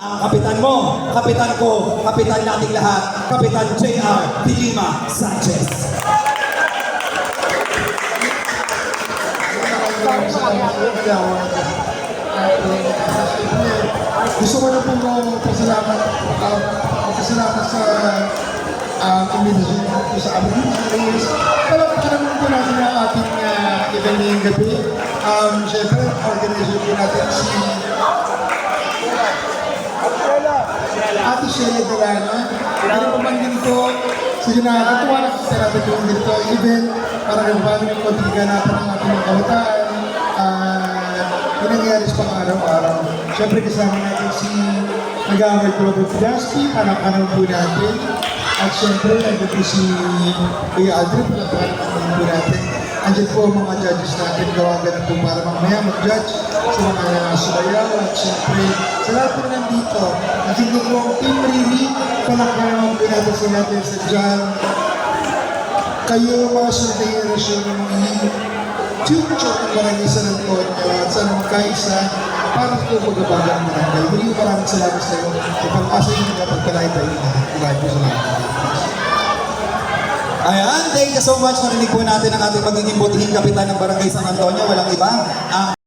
Ang kapitan mo, kapitan ko, kapitan nating lahat, Kapitan J.R. Dilima Sanchez. Gusto ko na po pasalamat sa kombinasyon po sa amin. Palapit naman po natin ang ating event ngayong gabi. Siyempre, organization po natin si Ate Sheila Delano. Ano po bang ganito? Sige na, natuwa na sa natin yung ganito event para kung paano yung kontigan natin ang ating mga kabataan. Yung nangyayari sa pang-araw-araw. Siyempre kasama natin si Nag-aaway Global Pidaspi, anak-anak po natin. At siyempre, nandun po si Kuya Aldrin, anak-anak po natin. Andiyan po ang mga judges natin, gawagan na po para mamaya mag-judge sa mga sumayaw. At siyempre, sa lahat po nandito, nandito po ang Team Riri, palakpakan po natin sa natin sa dyan. Kayo mga sunod na generasyon ng mga future ng Barangay San Antonio at sana magkaisa para po magabagan ng barangay. Hindi maraming salamat sa iyo. Ipag-asa nyo na pagkalay tayo na. Maraming po salamat. Ayan, thank you so much. Narinig po natin ang ating magiging butihing kapitan ng Barangay San Antonio. Walang iba, ang